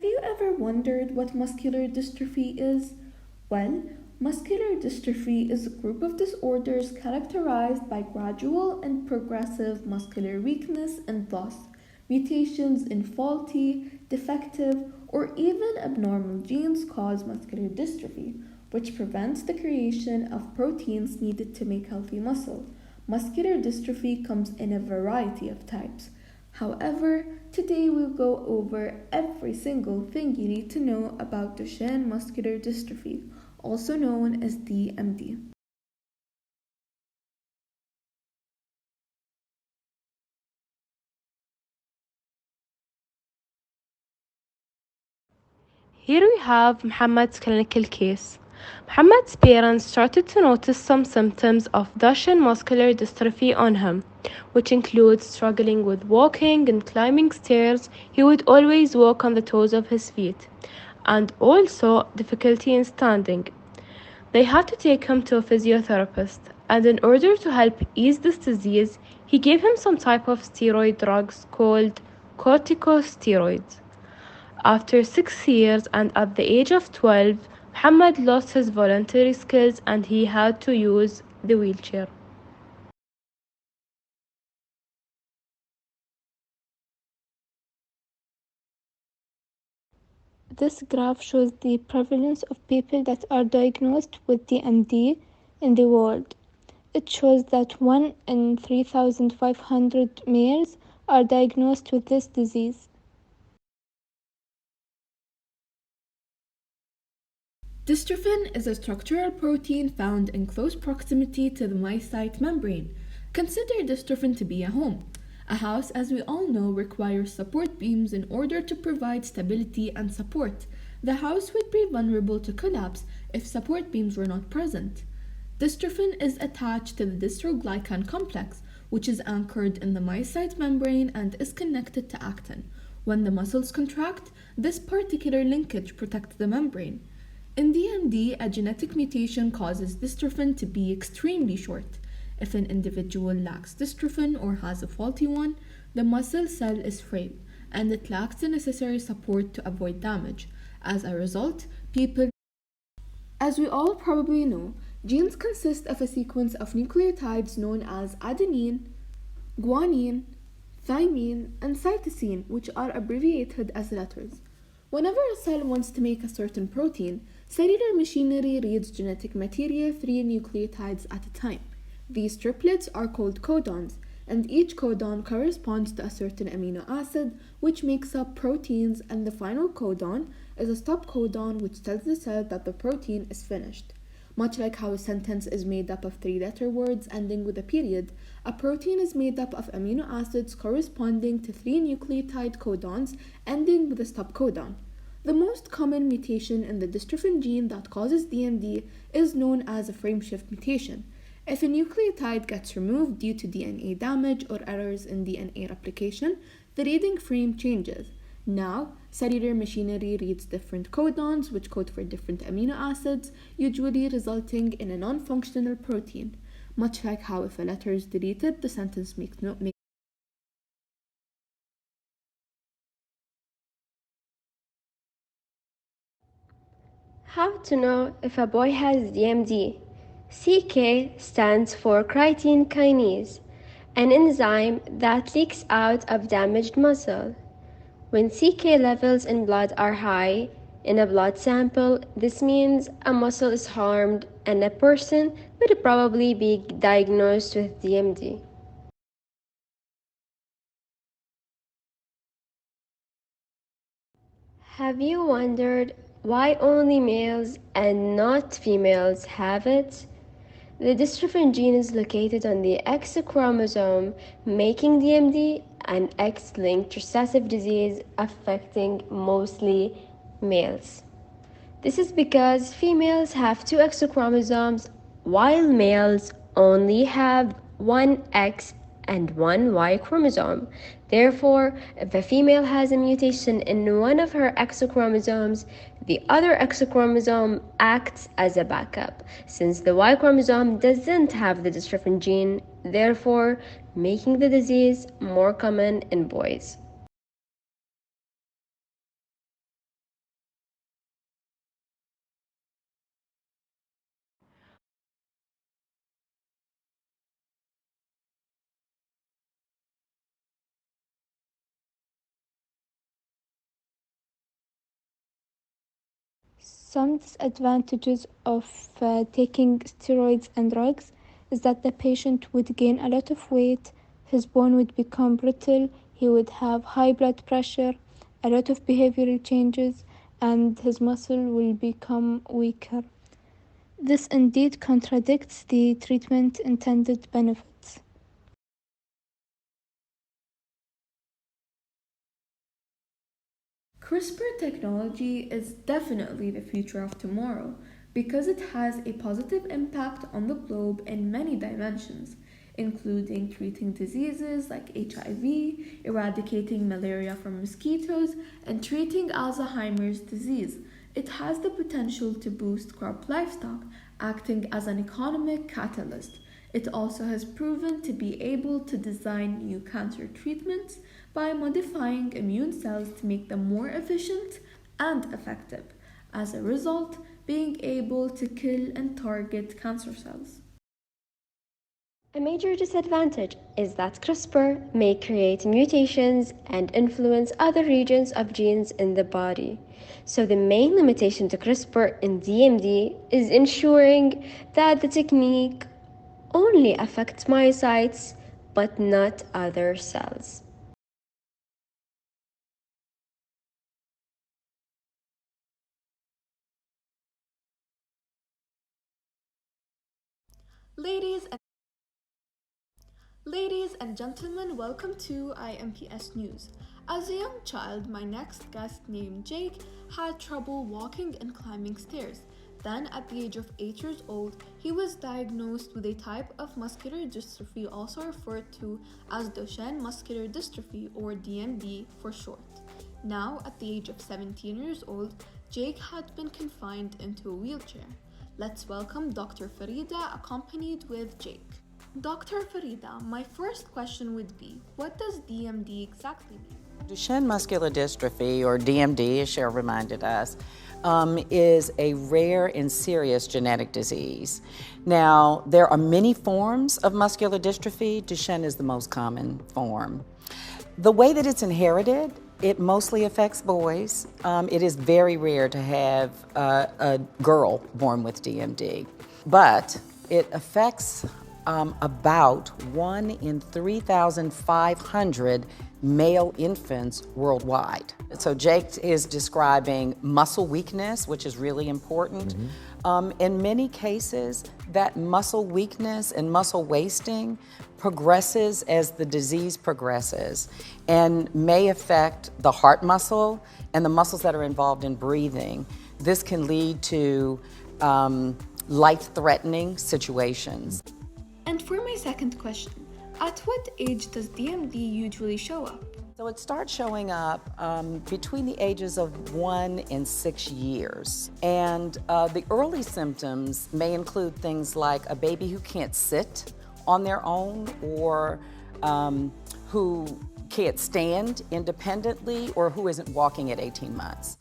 Have you ever wondered what muscular dystrophy is? Well, muscular dystrophy is a group of disorders characterized by gradual and progressive muscular weakness and loss, mutations in faulty, defective, or even abnormal genes cause muscular dystrophy, which prevents the creation of proteins needed to make healthy muscle. Muscular dystrophy comes in a variety of types. However, today we'll go over every single thing you need to know about Duchenne muscular dystrophy, also known as DMD. Here we have Muhammad's clinical case. Muhammad's parents started to notice some symptoms of Duchenne muscular dystrophy on him, which includes struggling with walking and climbing stairs. He would always walk on the toes of his feet, and also difficulty in standing. They had to take him to a physiotherapist, and in order to help ease this disease, he gave him some type of steroid drugs called corticosteroids. After 6 years and at the age of 12, Muhammad lost his voluntary skills and he had to use the wheelchair. This graph shows the prevalence of people that are diagnosed with DMD in the world. It shows that 1 in 3,500 males are diagnosed with this disease. Dystrophin is a structural protein found in close proximity to the myocyte membrane. Consider dystrophin to be a home. A house, as we all know, requires support beams in order to provide stability and support. The house would be vulnerable to collapse if support beams were not present. Dystrophin is attached to the dystroglycan complex, which is anchored in the myocyte membrane and is connected to actin. When the muscles contract, this particular linkage protects the membrane. In DMD, a genetic mutation causes dystrophin to be extremely short. If an individual lacks dystrophin or has a faulty one, the muscle cell is frail and it lacks the necessary support to avoid damage. As a result, as we all probably know, genes consist of a sequence of nucleotides known as adenine, guanine, thymine, and cytosine, which are abbreviated as letters. Whenever a cell wants to make a certain protein, cellular machinery reads genetic material 3 nucleotides at a time. These triplets are called codons, and each codon corresponds to a certain amino acid, which makes up proteins, and the final codon is a stop codon which tells the cell that the protein is finished. Much like how a sentence is made up of 3-letter words ending with a period, a protein is made up of amino acids corresponding to 3 nucleotide codons ending with a stop codon. The most common mutation in the dystrophin gene that causes DMD is known as a frameshift mutation. If a nucleotide gets removed due to DNA damage or errors in DNA replication, the reading frame changes. Now, cellular machinery reads different codons which code for different amino acids, usually resulting in a non-functional protein. Much like how if a letter is deleted, the sentence makes no How to know if a boy has DMD? CK stands for creatine kinase, an enzyme that leaks out of damaged muscle. When CK levels in blood are high in a blood sample, this means a muscle is harmed and a person would probably be diagnosed with DMD. Have you wondered why only males and not females have it? The dystrophin gene is located on the X chromosome, making DMD an X-linked recessive disease affecting mostly males. This is because females have 2 X chromosomes while males only have one X and one Y chromosome. Therefore, if a female has a mutation in one of her X chromosomes, the other X chromosome acts as a backup, since the Y chromosome doesn't have the dystrophin gene, therefore making the disease more common in boys. Some disadvantages of taking steroids and drugs is that the patient would gain a lot of weight, his bone would become brittle, he would have high blood pressure, a lot of behavioral changes, and his muscle will become weaker. This indeed contradicts the treatment intended benefits. CRISPR technology is definitely the future of tomorrow because it has a positive impact on the globe in many dimensions, including treating diseases like HIV, eradicating malaria from mosquitoes, and treating Alzheimer's disease. It has the potential to boost crop livestock, acting as an economic catalyst. It also has proven to be able to design new cancer treatments by modifying immune cells to make them more efficient and effective, as a result, being able to kill and target cancer cells. A major disadvantage is that CRISPR may create mutations and influence other regions of genes in the body. So the main limitation to CRISPR in DMD is ensuring that the technique only affects myocytes but not other cells. Ladies and Ladies and gentlemen, welcome to INPS News. As a young child, my next guest named Jake had trouble walking and climbing stairs. Then, at the age of 8 years old, he was diagnosed with a type of muscular dystrophy, also referred to as Duchenne muscular dystrophy or DMD for short. Now, at the age of 17 years old, Jake had been confined into a wheelchair. Let's welcome Dr. Farida, accompanied with Jake. Dr. Farida, my first question would be, what does DMD exactly mean? Duchenne muscular dystrophy, or DMD, as Cheryl reminded us, is a rare and serious genetic disease. Now, there are many forms of muscular dystrophy. Duchenne is the most common form. The way that it's inherited, it mostly affects boys. It is very rare to have a girl born with DMD, but it affects about 1 in 3,500 male infants worldwide. So Jake is describing muscle weakness, which is really important. In many cases, that muscle weakness and muscle wasting progresses as the disease progresses and may affect the heart muscle and the muscles that are involved in breathing. This can lead to life-threatening situations. And for my second question, at what age does DMD usually show up? So it starts showing up between the ages of 1 and 6 years. And the early symptoms may include things like a baby who can't sit on their own, or who can't stand independently, or who isn't walking at 18 months.